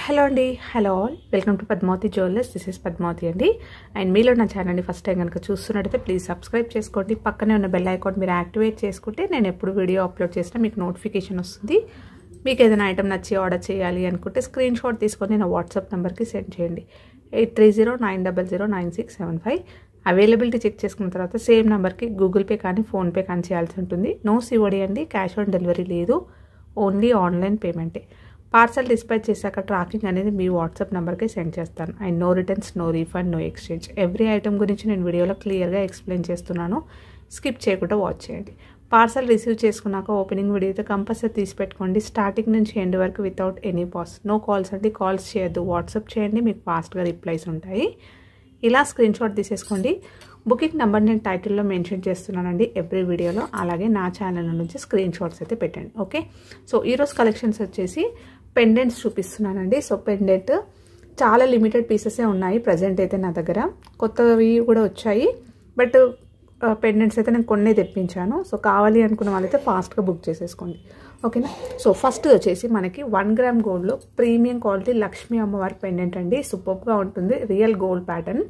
Hello అండి, hello all, welcome to Padmavati jewellers. This is Padmavati అండి. And మీలో నా ఛానల్ని ఫస్ట్ టైం కనుక చూస్తున్నట్టయితే ప్లీజ్ సబ్స్క్రైబ్ చేసుకోండి. పక్కనే ఉన్న బెల్ ఐకాన్ మీరు యాక్టివేట్ చేసుకుంటే నేను ఎప్పుడు వీడియో అప్లోడ్ చేసినా మీకు నోటిఫికేషన్ వస్తుంది. మీకు ఏదైనా ఐటమ్ నచ్చి ఆర్డర్ చేయాలి అనుకుంటే స్క్రీన్ షాట్ తీసుకొని నా వాట్సాప్ నెంబర్కి సెండ్ చేయండి. 8309009675. అవైలబిలిటీ చెక్ చేసుకున్న తర్వాత సేమ్ నెంబర్కి గూగుల్ పే కానీ ఫోన్పే కానీ చేయాల్సి ఉంటుంది. నో సిఓడి అండి, క్యాష్ ఆన్ డెలివరీ లేదు, ఓన్లీ ఆన్లైన్ పేమెంటే. పార్సల్ డిస్పాచ్ చేశాక ట్రాకింగ్ అనేది మీ వాట్సాప్ నెంబర్కి సెండ్ చేస్తాను. And no returns, no refund, no exchange. Every item గురించి నేను వీడియోలో క్లియర్గా ఎక్స్ప్లెయిన్ చేస్తున్నాను. స్కిప్ చేయకుండా వాచ్ చేయండి. పార్సల్ రిసీవ్ చేసుకున్నాక ఓపెనింగ్ వీడియో అయితే కంపల్సరీ తీసి పెట్టుకోండి. స్టార్టింగ్ నుంచి ఎండ్ వరకు without any pause. No calls అండి, కాల్స్ చేయొద్దు, వాట్సాప్ చేయండి, మీకు ఫాస్ట్గా రిప్లైస్ ఉంటాయి. ఇలా స్క్రీన్ షాట్ తీసేసుకోండి. బుకింగ్ నెంబర్ నేను టైటిల్లో మెన్షన్ చేస్తున్నానండి ఎవ్రీ వీడియోలో. అలాగే నా ఛానల్ నుంచి స్క్రీన్ షాట్స్ అయితే పెట్టండి. ఓకే, సో ఈరోజు కలెక్షన్స్ వచ్చేసి పెండెంట్స్ చూపిస్తున్నానండి. సో పెండెంట్ చాలా లిమిటెడ్ పీసెసే ఉన్నాయి ప్రజెంట్ అయితే నా దగ్గర. కొత్తవి కూడా వచ్చాయి, బట్ పెండెంట్స్ అయితే నేను కొన్నే తెప్పించాను. సో కావాలి అనుకున్న వాళ్ళైతే ఫాస్ట్గా బుక్ చేసేసుకోండి. ఓకేనా. సో ఫస్ట్ వచ్చేసి మనకి 1 గ్రామ్ గోల్డ్లో ప్రీమియం క్వాలిటీ లక్ష్మీ అమ్మవారి పెండెంట్ అండి. సూపర్గా ఉంటుంది, real gold pattern.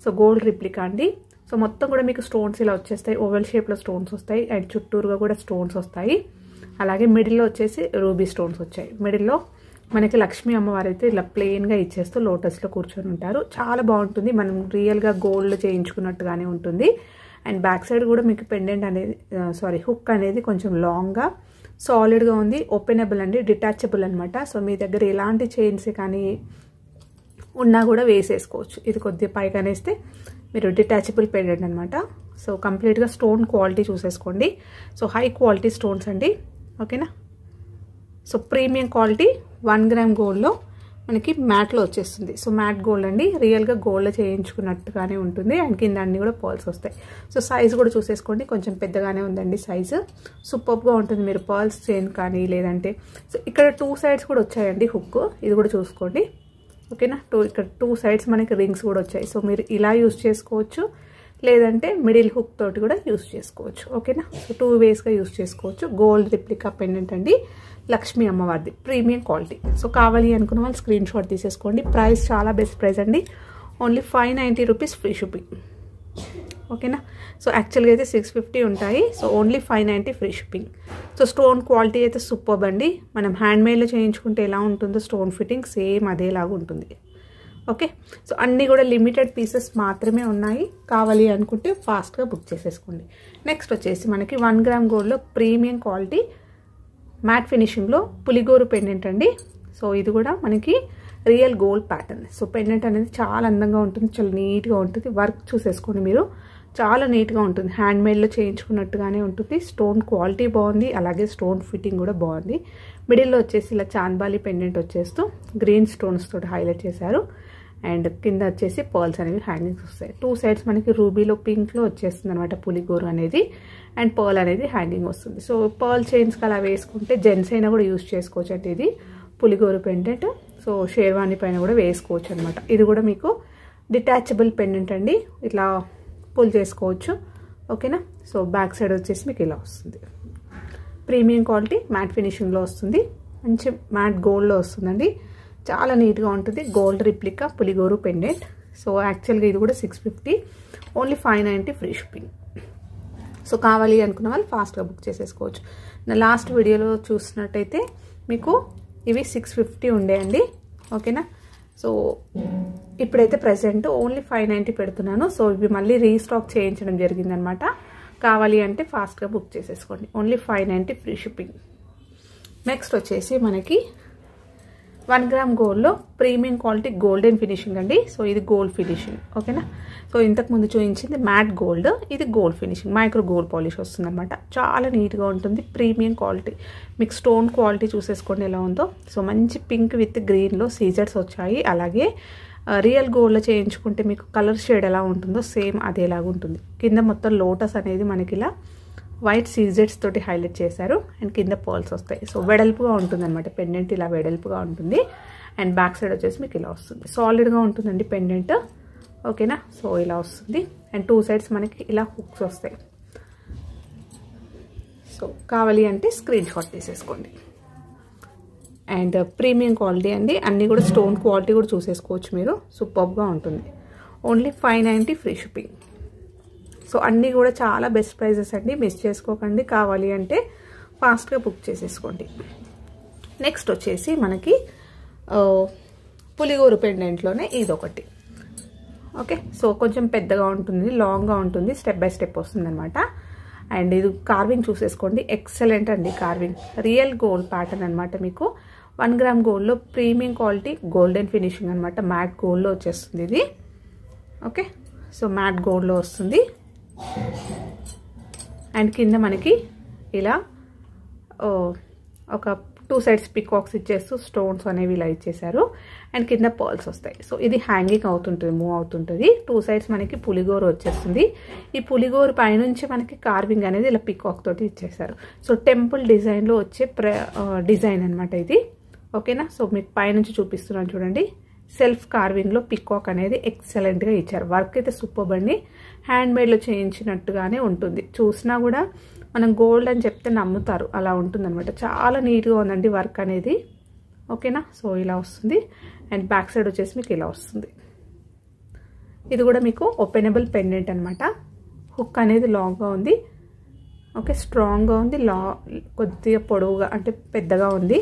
So gold replica అండి. సో మొత్తం కూడా మీకు స్టోన్స్ ఇలా వచ్చేస్తాయి, ఓవెల్ షేప్లో స్టోన్స్ వస్తాయి అండ్ చుట్టూరుగా కూడా స్టోన్స్ వస్తాయి. అలాగే మిడిల్లో వచ్చేసి రూబీ స్టోన్స్ వచ్చాయి. మిడిల్లో మనకి లక్ష్మీ అమ్మవారు అయితే ఇలా ప్లెయిన్గా ఇచ్చేస్తూ లోటస్లో కూర్చొని ఉంటారు. చాలా బాగుంటుంది, మనం రియల్గా గోల్డ్ చేయించుకున్నట్టుగానే ఉంటుంది. అండ్ బ్యాక్ సైడ్ కూడా మీకు పెండెంట్ అనేది హుక్ అనేది కొంచెం లాంగ్గా సాలిడ్గా ఉంది. ఓపెనబుల్ అండి, డిటాచబుల్ అనమాట. సో మీ దగ్గర ఎలాంటి చైన్స్ కానీ ఉన్నా కూడా వేసేసుకోవచ్చు. ఇది కొద్దిగా పైగానేస్తే మీరు డిటాచబుల్ పెండెంట్ అనమాట. సో కంప్లీట్గా స్టోన్ క్వాలిటీ చూసేసుకోండి. సో హై క్వాలిటీ స్టోన్స్ అండి. ఓకేనా. సో ప్రీమియం క్వాలిటీ 1 గ్రామ్ గోల్డ్లో మనకి మ్యాట్లో వచ్చేస్తుంది. సో మ్యాట్ గోల్డ్ అండి, రియల్గా గోల్డ్ చేయించుకున్నట్టుగానే ఉంటుంది. అండ్ కింద అన్ని కూడా పర్ల్స్ వస్తాయి. సో సైజ్ కూడా చూసేసుకోండి, కొంచెం పెద్దగానే ఉందండి సైజు. సూపర్గా ఉంటుంది, మీరు పర్ల్స్ చైన్ కానీ లేదంటే. సో ఇక్కడ 2 సైడ్స్ కూడా వచ్చాయండి హుక్, ఇది కూడా చూసుకోండి. ఓకేనా. ఇక్కడ 2 సైడ్స్ మనకి రింగ్స్ కూడా వచ్చాయి. సో మీరు ఇలా యూస్ చేసుకోవచ్చు, లేదంటే మిడిల్ హుక్ తోటి కూడా యూస్ చేసుకోవచ్చు. ఓకేనా. సో 2 వేస్గా యూస్ చేసుకోవచ్చు. గోల్డ్ రిప్లికా పెండెంట్ అండి, లక్ష్మీ అమ్మవారిది, ప్రీమియం క్వాలిటీ. సో కావాలి అనుకున్న వాళ్ళు స్క్రీన్ షాట్ తీసేసుకోండి. ప్రైస్ చాలా బెస్ట్ ప్రైస్ అండి, ఓన్లీ 590 రూపీస్ ఫ్రీ షిప్పింగ్. ఓకేనా. సో యాక్చువల్గా అయితే 650 ఉంటాయి. So only 590 free shipping. So stone quality అయితే సూపర్బ్ అండి. మనం హ్యాండ్మేడ్లో చేయించుకుంటే ఎలా ఉంటుందో స్టోన్ ఫిట్టింగ్ సేమ్ అదేలాగా ఉంటుంది. ఓకే. సో అన్నీ కూడా లిమిటెడ్ పీసెస్ మాత్రమే ఉన్నాయి. కావాలి అనుకుంటే ఫాస్ట్గా బుక్ చేసేసుకోండి. నెక్స్ట్ వచ్చేసి మనకి 1 గ్రామ్ గోల్డ్లో ప్రీమియం క్వాలిటీ మ్యాట్ ఫినిషింగ్లో పులిగోరు పెండెంట్ అండి. సో ఇది కూడా మనకి real gold pattern. So pendant అనేది చాలా అందంగా ఉంటుంది, చాలా నీట్గా ఉంటుంది. వర్క్ చూసేసుకోండి మీరు, చాలా నీట్గా ఉంటుంది, హ్యాండ్మేడ్లో చేయించుకున్నట్టుగానే ఉంటుంది. స్టోన్ క్వాలిటీ బాగుంది, అలాగే స్టోన్ ఫిట్టింగ్ కూడా బాగుంది. మిడిల్లో వచ్చేసి ఇలా చాంద్బాలి పెండెంట్ వచ్చేస్తూ గ్రీన్ స్టోన్స్ తోటి హైలైట్ చేశారు. అండ్ కింద వచ్చేసి పర్ల్స్ అనేవి హ్యాంగింగ్స్ వస్తాయి. 2 సైడ్స్ మనకి రూబీలో పింక్లో వచ్చేస్తుంది అనమాట పులిగోరు అనేది. అండ్ పర్ల్ అనేది హ్యాంగింగ్ వస్తుంది. సో పర్ల్ చైన్స్కి అలా వేసుకుంటే జెంట్స్ అయినా కూడా యూస్ చేసుకోవచ్చు అంటే ఇది పులిగోరు పెండెంట్. సో షేర్వాణి పైన కూడా వేసుకోవచ్చు అనమాట. ఇది కూడా మీకు డిటాచబుల్ పెండెంట్ అండి, ఇట్లా పుల్ చేసుకోవచ్చు. ఓకేనా. సో బ్యాక్ సైడ్ వచ్చేసి మీకు ఇలా వస్తుంది. ప్రీమియం క్వాలిటీ మ్యాట్ ఫినిషింగ్లో వస్తుంది, మంచి మ్యాట్ గోల్డ్లో వస్తుందండి. చాలా నీట్గా ఉంటుంది. గోల్డ్ రిప్లికా పులిగోరు పెండెంట్. సో యాక్చువల్గా ఇది కూడా 650, ఓన్లీ 590 ఫ్రీ షిప్పింగ్. సో కావాలి అనుకున్న వాళ్ళు ఫాస్ట్గా బుక్ చేసేసుకోవచ్చు. నా లాస్ట్ వీడియోలో చూసినట్టయితే మీకు ఇవి 650 ఉండేయండి. ఓకేనా. సో ఇప్పుడైతే ప్రజెంట్ ఓన్లీ 590 పెడుతున్నాను. సో ఇవి మళ్ళీ రీస్టాక్ చేయించడం జరిగిందనమాట. కావాలి అంటే ఫాస్ట్గా బుక్ చేసేసుకోండి. Only 590 free shipping. నెక్స్ట్ వచ్చేసి మనకి 1 గ్రామ్ గోల్డ్లో ప్రీమియం క్వాలిటీ గోల్డెన్ ఫినిషింగ్ అండి. సో ఇది గోల్డ్ ఫినిషింగ్. ఓకేనా. సో ఇంతకుముందు చూపించింది మ్యాట్ గోల్డ్, ఇది gold finishing, micro gold polish వస్తుంది అనమాట. చాలా నీట్గా ఉంటుంది, ప్రీమియం క్వాలిటీ. మీకు స్టోన్ క్వాలిటీ చూసేసుకోండి ఎలా ఉందో. సో మంచి పింక్ విత్ గ్రీన్లో సీజర్స్ వచ్చాయి. అలాగే రియల్ గోల్డ్లో చేయించుకుంటే మీకు కలర్ షేడ్ ఎలా ఉంటుందో సేమ్ అదేలాగా ఉంటుంది. కింద మొత్తం లోటస్ అనేది మనకి ఇలా వైట్ సీజెట్స్ తోటి హైలైట్ చేశారు. అండ్ కింద పర్ల్స్ వస్తాయి. సో వెడల్పుగా ఉంటుంది అనమాట పెండెంట్, ఇలా వెడల్పుగా ఉంటుంది. అండ్ బ్యాక్ సైడ్ వచ్చేసి మీకు ఇలా వస్తుంది, సాలిడ్గా ఉంటుందండి పెండెంట్. ఓకేనా. సో ఇలా వస్తుంది. అండ్ 2 సైడ్స్ మనకి ఇలా హుక్స్ వస్తాయి. సో కావాలి అంటే స్క్రీన్ షాట్ తీసేసుకోండి. అండ్ ప్రీమియం క్వాలిటీ అండి. అన్నీ కూడా స్టోన్ క్వాలిటీ కూడా చూసేసుకోవచ్చు మీరు, సూపర్గా ఉంటుంది. Only 590 free shipping. సో అన్నీ కూడా చాలా బెస్ట్ ప్రైజెస్ అండి, మిస్ చేసుకోకండి. కావాలి అంటే ఫాస్ట్గా బుక్ చేసేసుకోండి. నెక్స్ట్ వచ్చేసి మనకి పులిగోరు పెండెంట్లోనే ఇదొకటి. ఓకే, సో కొంచెం పెద్దగా ఉంటుంది, లాంగ్గా ఉంటుంది, స్టెప్ బై స్టెప్ వస్తుంది అనమాట. అండ్ ఇది కార్వింగ్ చూసేసుకోండి, ఎక్సలెంట్ అండి కార్వింగ్. రియల్ గోల్డ్ ప్యాటర్న్ అనమాట. మీకు 1 గ్రామ్ గోల్డ్లో ప్రీమియం క్వాలిటీ గోల్డెన్ ఫినిషింగ్ అనమాట. మ్యాట్ గోల్డ్లో వచ్చేస్తుంది ఇది. ఓకే, సో మ్యాట్ గోల్డ్లో వస్తుంది. అండ్ కింద మనకి ఇలా ఒక 2 సైడ్స్ పికాక్స్ ఇచ్చేస్తూ స్టోన్స్ అనేవి ఇలా ఇచ్చేసారు. అండ్ కింద పర్ల్స్ వస్తాయి. సో ఇది హ్యాంగింగ్ అవుతుంటుంది, మూవ్ అవుతుంటుంది. 2 సైడ్స్ మనకి పులిగోరు వచ్చేస్తుంది. ఈ పులిగోరు పైనుంచి మనకి కార్వింగ్ అనేది ఇలా పికాక్ తోటి ఇచ్చేసారు. సో టెంపుల్ డిజైన్లో వచ్చే డిజైన్ అనమాట ఇది. ఓకేనా, సో మీకు పైనుంచి చూపిస్తున్నాను చూడండి. సెల్ఫ్ కార్వింగ్లో పికాక్ అనేది ఎక్సలెంట్గా ఇచ్చారు. వర్క్ అయితే సూపర్ అండి, హ్యాండ్మేడ్లో చేయించినట్టుగానే ఉంటుంది. చూసినా కూడా మనం గోల్డ్ అని చెప్తే నమ్ముతారు, అలా ఉంటుందన్నమాట. చాలా నీట్గా ఉందండి వర్క్ అనేది. ఓకేనా, సో ఇలా వస్తుంది. అండ్ బ్యాక్ సైడ్ వచ్చేసి మీకు ఇలా వస్తుంది. ఇది కూడా మీకు ఓపెనబుల్ పెండెంట్ అనమాట. హుక్ అనేది లాంగ్గా ఉంది. ఓకే, స్ట్రాంగ్గా ఉంది, కొద్దిగా పొడవుగా అంటే పెద్దగా ఉంది.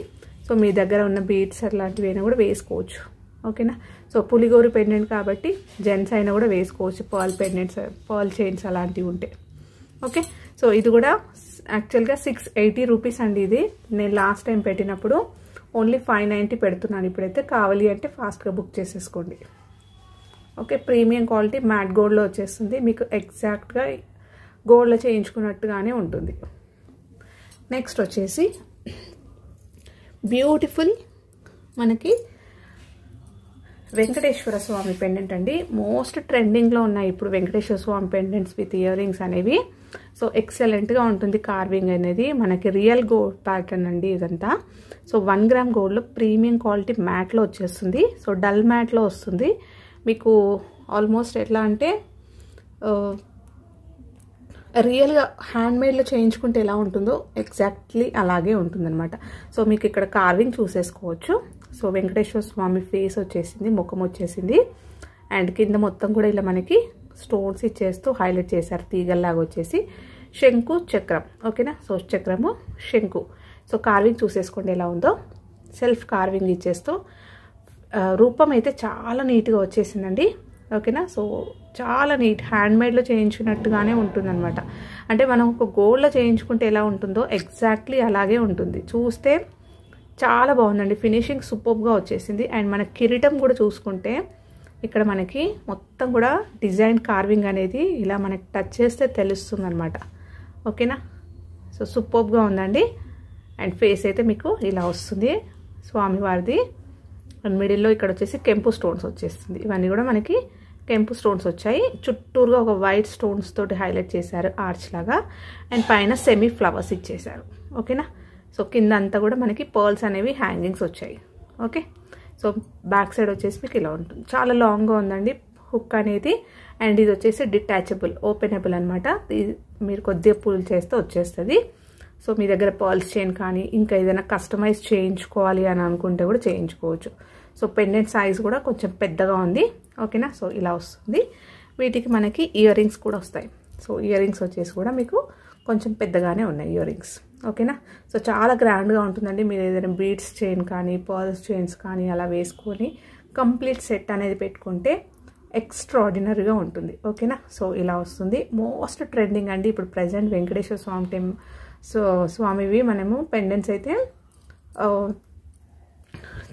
సో మీ దగ్గర ఉన్న బీడ్స్ అట్లాంటివి అయినా కూడా వేసుకోవచ్చు. ఓకేనా, సో పులిగోరు పెండెంట్ కాబట్టి జెంట్స్ అయినా కూడా వేసుకోవచ్చు. పర్ల్ పెండెంట్స్, పర్ల్ చైన్స్ అలాంటివి ఉంటే. ఓకే, సో ఇది కూడా యాక్చువల్గా 680 రూపీస్ అండి. ఇది నేను లాస్ట్ టైం పెట్టినప్పుడు ఓన్లీ 590 పెడుతున్నాను. ఇప్పుడైతే కావాలి అంటే ఫాస్ట్గా బుక్ చేసేసుకోండి. ఓకే, ప్రీమియం క్వాలిటీ మ్యాట్ గోల్డ్లో వచ్చేస్తుంది. మీకు ఎగ్జాక్ట్గా గోల్డ్లో చేయించుకున్నట్టుగానే ఉంటుంది. నెక్స్ట్ వచ్చేసి బ్యూటిఫుల్ మనకి వెంకటేశ్వర స్వామి పెండెంట్ అండి. మోస్ట్ ట్రెండింగ్లో ఉన్నాయి ఇప్పుడు వెంకటేశ్వర స్వామి పెండెంట్స్ విత్ ఇయర్ రింగ్స్ అనేవి. సో ఎక్సలెంట్గా ఉంటుంది కార్వింగ్ అనేది. మనకి రియల్ గోల్డ్ ప్యాటర్న్ అండి ఇదంతా. సో 1 గ్రామ్ గోల్డ్లో ప్రీమియం క్వాలిటీ మ్యాట్లో వచ్చేస్తుంది. సో డల్ మ్యాట్లో వస్తుంది మీకు. ఆల్మోస్ట్ ఎట్లా అంటే రియల్గా హ్యాండ్మేడ్లో చేయించుకుంటే ఎలా ఉంటుందో ఎగ్జాక్ట్లీ అలాగే ఉంటుందన్నమాట. సో మీకు ఇక్కడ కార్వింగ్ చూసేసుకోవచ్చు. సో వెంకటేశ్వర స్వామి ఫేస్ వచ్చేసింది, ముఖం వచ్చేసింది. అండ్ కింద మొత్తం కూడా ఇలా మనకి స్టోన్స్ ఇచ్చేస్తూ హైలైట్ చేశారు, తీగల్లాగా వచ్చేసి. శంకు చక్రం. ఓకేనా, సో చక్రము శంకు. సో కార్వింగ్ చూసేసుకోండి ఎలా ఉందో. సెల్ఫ్ కార్వింగ్ ఇచ్చేస్తూ రూపం అయితే చాలా నీట్గా వచ్చేసిందండి. ఓకేనా, సో చాలా నీట్, హ్యాండ్మేడ్లో చేయించినట్టుగానే ఉంటుందన్నమాట. అంటే మనం ఒక గోల్డ్లో చేయించుకుంటే ఎలా ఉంటుందో ఎగ్జాక్ట్లీ అలాగే ఉంటుంది. చూస్తే చాలా బాగుందండి, ఫినిషింగ్ సూపర్గా వచ్చేసింది. అండ్ మన కిరీటం కూడా చూసుకుంటే ఇక్కడ మనకి మొత్తం కూడా డిజైన్ కార్వింగ్ అనేది ఇలా మనకి టచ్ చేస్తే తెలుస్తుంది అనమాట. ఓకేనా, సో సూపర్గా ఉందండి. అండ్ ఫేస్ అయితే మీకు ఇలా వస్తుంది స్వామివారిది. అండ్ మిడిల్లో ఇక్కడ వచ్చేసి కెంపు స్టోన్స్ వచ్చేస్తుంది. ఇవన్నీ కూడా మనకి కెంపు స్టోన్స్ వచ్చాయి. చుట్టూరుగా ఒక వైట్ స్టోన్స్ తోటి హైలైట్ చేశారు ఆర్చ్ లాగా. అండ్ పైన సెమీ ఫ్లవర్స్ ఇచ్చేసారు. ఓకేనా, సో కింద అంతా కూడా మనకి పర్ల్స్ అనేవి హ్యాంగింగ్స్ వచ్చాయి. ఓకే, సో బ్యాక్ సైడ్ వచ్చేసి మీకు ఇలా ఉంటుంది. చాలా లాంగ్గా ఉందండి హుక్ అనేది. అండ్ ఇది వచ్చేసి డిటాచబుల్, ఓపెనబుల్ అనమాట. మీరు కొద్దిగా పుల్ చేస్తే వచ్చేస్తుంది. సో మీ దగ్గర పర్ల్స్ చైన్ కానీ ఇంకా ఏదైనా కస్టమైజ్ చేయించుకోవాలి అని అనుకుంటే కూడా చేయించుకోవచ్చు. సో పెండెంట్ సైజ్ కూడా కొంచెం పెద్దగా ఉంది. ఓకేనా, సో ఇలా వస్తుంది. వీటికి మనకి ఇయర్ రింగ్స్ కూడా వస్తాయి. సో ఇయర్ రింగ్స్ వచ్చేసి కూడా మీకు కొంచెం పెద్దగానే ఉన్నాయి ఇయర్ రింగ్స్. ఓకేనా, సో చాలా గ్రాండ్గా ఉంటుందండి. మీరు ఏదైనా బీడ్స్ చైన్ కానీ పర్ల్స్ చైన్స్ కానీ అలా వేసుకొని కంప్లీట్ సెట్ అనేది పెట్టుకుంటే ఎక్స్ట్రాడినరీగా ఉంటుంది. ఓకేనా, సో ఇలా వస్తుంది. మోస్ట్ ట్రెండింగ్ అండి ఇప్పుడు ప్రజెంట్ వెంకటేశ్వర స్వామి సో స్వామివి మనము పెండెంట్స్ అయితే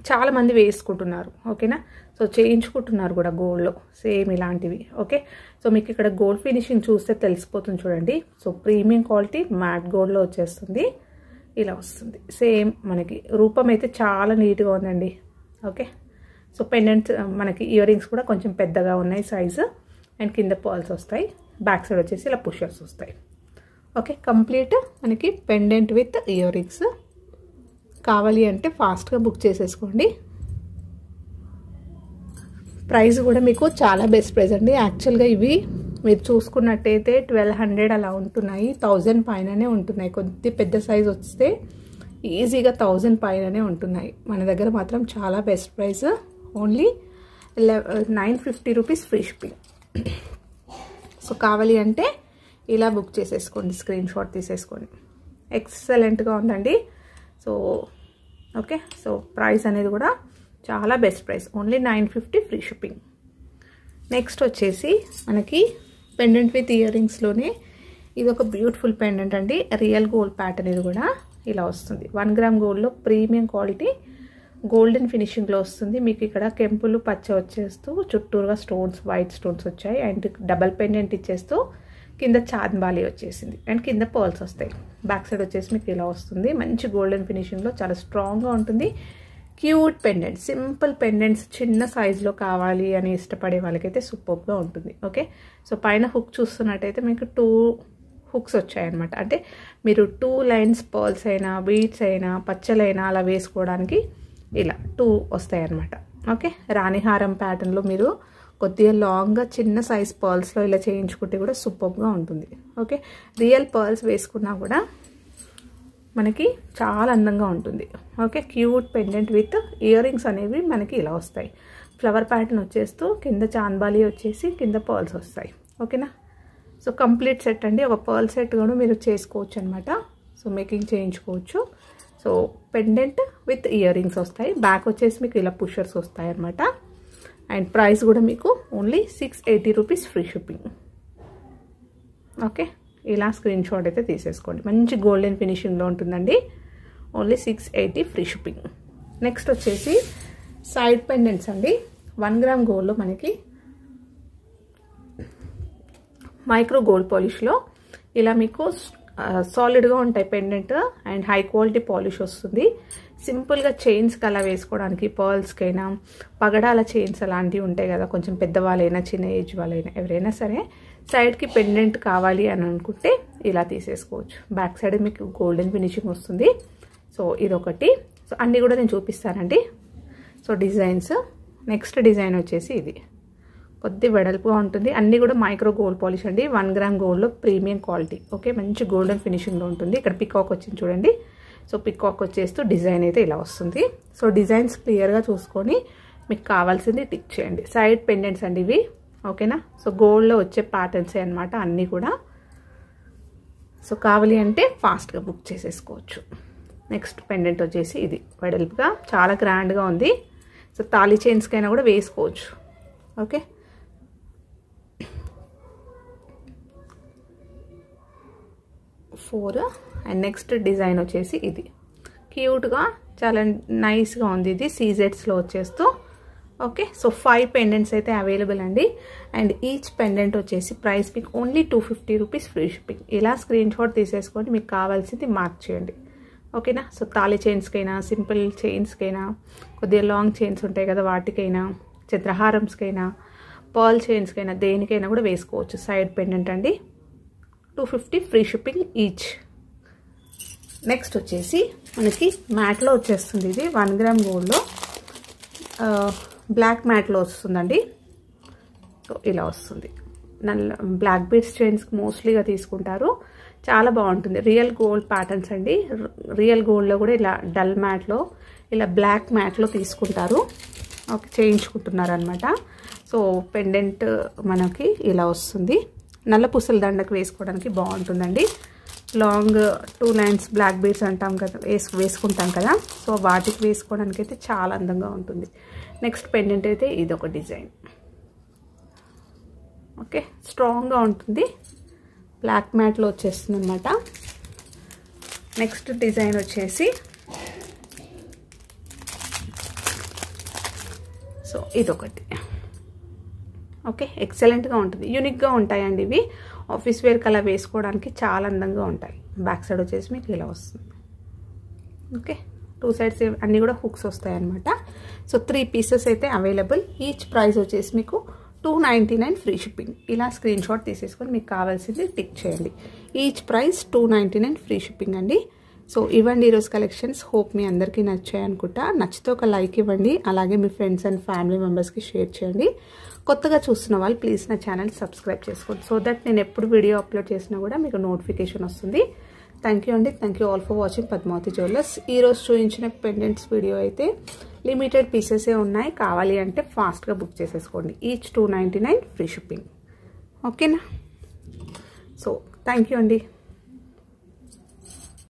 చాలామంది వేసుకుంటున్నారు. ఓకేనా, సో చేయించుకుంటున్నారు కూడా గోల్డ్లో సేమ్ ఇలాంటివి. ఓకే, సో మీకు ఇక్కడ గోల్డ్ ఫినిషింగ్ చూస్తే తెలిసిపోతుంది చూడండి. సో ప్రీమియం క్వాలిటీ మ్యాట్ గోల్డ్లో వచ్చేస్తుంది. ఇలా వస్తుంది సేమ్. మనకి రూపం అయితే చాలా నీట్గా ఉందండి. ఓకే, సో పెండెంట్స్ మనకి ఇయర్ రింగ్స్ కూడా కొంచెం పెద్దగా ఉన్నాయి సైజు. అండ్ కింద పర్ల్స్ వస్తాయి. బ్యాక్ సైడ్ వచ్చేసి ఇలా పుషర్స్ వస్తాయి. ఓకే, కంప్లీట్ మనకి పెండెంట్ విత్ ఇయర్ రింగ్స్. కావాలి అంటే ఫాస్ట్గా బుక్ చేసేసుకోండి. ప్రైస్ కూడా మీకు చాలా బెస్ట్ ప్రైస్ అండి. యాక్చువల్గా ఇవి మీరు చూసుకున్నట్టయితే 1200 అలా ఉంటున్నాయి. 1000 పైననే ఉంటున్నాయి. కొద్ది పెద్ద సైజ్ వస్తే ఈజీగా 1000 పైననే ఉంటున్నాయి. మన దగ్గర మాత్రం చాలా best price, only 950 rupees free shipping. So కావాలి అంటే ఇలా బుక్ చేసేసుకోండి, స్క్రీన్ షాట్ తీసేసుకోండి. ఎక్సలెంట్గా ఉందండి. సో ఓకే, సో ప్రైస్ అనేది కూడా చాలా best price, only 950 free shipping. Next వచ్చేసి మనకి పెండెంట్ విత్ ఇయర్ రింగ్స్లోనే ఇది ఒక బ్యూటిఫుల్ పెండెంట్ అండి. రియల్ గోల్డ్ ప్యాటర్న్ ఇది కూడా ఇలా వస్తుంది. 1 గ్రామ్ గోల్డ్లో ప్రీమియం క్వాలిటీ గోల్డెన్ ఫినిషింగ్లో వస్తుంది. మీకు ఇక్కడ కెంపులు పచ్చ వచ్చేస్తూ చుట్టూరుగా స్టోన్స్, వైట్ స్టోన్స్ వచ్చాయి. అండ్ డబల్ పెండెంట్ ఇచ్చేస్తూ కింద చాంద్బాలి వచ్చేసింది అండ్ కింద పర్ల్స్ వస్తాయి. బ్యాక్ సైడ్ వచ్చేసి మీకు ఇలా వస్తుంది. మంచి గోల్డెన్ ఫినిషింగ్లో చాలా స్ట్రాంగ్గా ఉంటుంది. క్యూట్ పెండెంట్, సింపుల్ పెండెంట్స్ చిన్న సైజులో కావాలి అని ఇష్టపడే వాళ్ళకైతే సూపర్గా ఉంటుంది. ఓకే, సో పైన హుక్ చూస్తున్నట్టయితే మీకు 2 హుక్స్ వచ్చాయన్నమాట. అంటే మీరు 2 లైన్స్ పర్ల్స్ అయినా బీడ్స్ అయినా పచ్చలైనా అలా వేసుకోవడానికి ఇలా 2 వస్తాయన్నమాట. ఓకే, రాణిహారం ప్యాటర్న్లో మీరు కొద్దిగా లాంగ్గా చిన్న సైజ్ పర్ల్స్లో ఇలా చేయించుకుంటే కూడా సూపర్గా ఉంటుంది. ఓకే, రియల్ పర్ల్స్ వేసుకున్నా కూడా మనకి చాలా అందంగా ఉంటుంది. Okay, cute pendant with ear rings అనేవి మనకి ఇలా వస్తాయి. ఫ్లవర్ ప్యాటర్న్ వచ్చేస్తూ కింద చాంద్బాలి వచ్చేసి కింద పర్ల్స్ వస్తాయి. ఓకేనా, సో కంప్లీట్ సెట్ అండి. ఒక పర్ల్ సెట్ కూడా మీరు చేసుకోవచ్చు అనమాట. సో మేకింగ్ చేయించుకోవచ్చు. So pendant with ear rings వస్తాయి. బ్యాక్ వచ్చేసి మీకు ఇలా పుషర్స్ వస్తాయి అనమాట. అండ్ ప్రైస్ కూడా మీకు only 680 rupees free shipping. Okay, ఇలా స్క్రీన్ షాట్ అయితే తీసేసుకోండి. మంచి గోల్డెన్ ఫినిషింగ్లో ఉంటుందండి. Only 680 free shipping. నెక్స్ట్ వచ్చేసి సైడ్ పెండెంట్స్ అండి. 1 గ్రామ్ గోల్డ్లో మనకి మైక్రో గోల్డ్ పాలిష్లో ఇలా మీకు సాలిడ్గా ఉంటాయి pendant and high quality polish వస్తుంది. సింపుల్గా చైన్స్కి అలా వేసుకోవడానికి, పర్ల్స్కైనా పగడాల చైన్స్ అలాంటివి ఉంటాయి కదా, కొంచెం పెద్దవాళ్ళైనా చిన్న ఏజ్ వాళ్ళైనా ఎవరైనా సరే సైడ్కి పెండెంట్ కావాలి అని అనుకుంటే ఇలా తీసేసుకోవచ్చు. బ్యాక్ సైడ్ మీకు గోల్డెన్ ఫినిషింగ్ వస్తుంది. సో ఇదొకటి. సో అన్నీ కూడా నేను చూపిస్తానండి. సో డిజైన్స్, నెక్స్ట్ డిజైన్ వచ్చేసి ఇది కొద్ది వెడల్పుగా ఉంటుంది. అన్నీ కూడా మైక్రో గోల్డ్ పాలిష్ అండి. 1 గ్రామ్ గోల్డ్లో ప్రీమియం క్వాలిటీ. ఓకే, మంచి గోల్డెన్ ఫినిషింగ్లో ఉంటుంది. ఇక్కడ పికాక్ వచ్చింది చూడండి. సో పికాక్ వచ్చేస్తూ డిజైన్ అయితే ఇలా వస్తుంది. సో డిజైన్స్ క్లియర్గా చూసుకొని మీకు కావాల్సింది టిక్ చేయండి. సైడ్ పెండెంట్స్ అండి ఇవి. ఓకేనా, సో గోల్డ్లో వచ్చే ప్యాటర్న్సే అనమాట అన్నీ కూడా. సో కావాలి అంటే ఫాస్ట్గా బుక్ చేసేసుకోవచ్చు. నెక్స్ట్ పెండెంట్ వచ్చేసి ఇది వెడల్పుగా చాలా గ్రాండ్గా ఉంది. సో తాళీ చైన్స్కైనా కూడా వేసుకోవచ్చు. Okay, four. And next design వచ్చేసి ఇది క్యూట్గా చాలా నైస్గా ఉంది. ఇది సీజెట్స్లో వచ్చేస్తూ. ఓకే, సో 5 పెండెంట్స్ అయితే అవైలబుల్ అండి. అండ్ ఈచ్ పెండెంట్ వచ్చేసి ప్రైస్ మీకు ఓన్లీ 250 రూపీస్ ఫ్రీ షిప్పింగ్. ఇలా స్క్రీన్ షాట్ తీసేసుకొని మీకు కావాల్సింది మార్క్ చేయండి. ఓకేనా, సో తాళీ చైన్స్కైనా, సింపుల్ చైన్స్కైనా, కొద్దిగా లాంగ్ చైన్స్ ఉంటాయి కదా వాటికైనా, చంద్రహారంస్కైనా, పర్ల్ చైన్స్కైనా, దేనికైనా కూడా వేసుకోవచ్చు. సైడ్ పెండెంట్ అండి, 250 ఫ్రీ షిప్పింగ్ ఈచ్. నెక్స్ట్ వచ్చేసి మనకి మ్యాట్లో వచ్చేస్తుంది. ఇది 1 గ్రామ్ గోల్డ్లో బ్లాక్ మ్యాట్లో వస్తుందండి. సో ఇలా వస్తుంది. నల్ల బ్లాక్ బీడ్స్ చైన్స్ మోస్ట్లీగా తీసుకుంటారు. చాలా బాగుంటుంది. రియల్ గోల్డ్ ప్యాటర్న్స్ అండి. రియల్ గోల్డ్లో కూడా ఇలా డల్ మ్యాట్లో, ఇలా బ్లాక్ మ్యాట్లో తీసుకుంటారు. ఓకే, చేయించుకుంటున్నారు అనమాట. సో పెండెంట్ మనకి ఇలా వస్తుంది. నల్ల పూసల దండకు వేసుకోవడానికి బాగుంటుందండి. లాంగ్ 2 లైన్స్ బ్లాక్ బీడ్స్ అంటాం కదా, వేసుకుంటాం కదా. సో వాటికి వేసుకోవడానికి అయితే చాలా అందంగా ఉంటుంది. నెక్స్ట్ పెండెంట్ అయితే ఇదొక డిజైన్. ఓకే, స్ట్రాంగ్గా ఉంటుంది. బ్లాక్ మ్యాట్లో వచ్చేస్తుంది అనమాట. నెక్స్ట్ డిజైన్ వచ్చేసి సో ఇదొకటి. ఓకే, ఎక్సలెంట్గా ఉంటుంది. యూనిక్గా ఉంటాయండి ఇవి. ఆఫీస్ వేర్కి అలా వేసుకోవడానికి చాలా అందంగా ఉంటాయి. బ్యాక్ సైడ్ వచ్చేసి మీకు ఇలా వస్తుంది. ఓకే, 2 సైడ్స్ అన్నీ కూడా హుక్స్ వస్తాయి అనమాట. సో 3 పీసెస్ అయితే అవైలబుల్. ఈచ్ ప్రైస్ వచ్చేసి మీకు 299 ఫ్రీ షిప్పింగ్. ఇలా స్క్రీన్ షాట్ తీసేసుకొని మీకు కావాల్సింది టిక్ చేయండి. ఈచ్ ప్రైస్ 299 ఫ్రీ షిప్పింగ్ అండి. సో ఇవ్వండి ఈరోజు కలెక్షన్స్. హోప్ మీ అందరికీ నచ్చాయి అనుకుంటా. నచ్చితే ఒక లైక్ ఇవ్వండి. అలాగే మీ ఫ్రెండ్స్ అండ్ ఫ్యామిలీ మెంబర్స్కి షేర్ చేయండి. కొత్తగా చూస్తున్న వాళ్ళు ప్లీజ్ నా ఛానల్ సబ్స్క్రైబ్ చేసుకోండి. సో దట్ నేను ఎప్పుడు వీడియో అప్లోడ్ చేసినా కూడా మీకు నోటిఫికేషన్ వస్తుంది. థ్యాంక్ యూ అండి. Thank you all for watching Padmavati jewellers. ఈరోజు చూపించిన పెండెంట్స్ వీడియో అయితే లిమిటెడ్ పీసెసే ఉన్నాయి. కావాలి అంటే ఫాస్ట్గా బుక్ చేసేసుకోండి. Each 299 free shipping. ఓకేనా? సో థ్యాంక్ యూ అండి.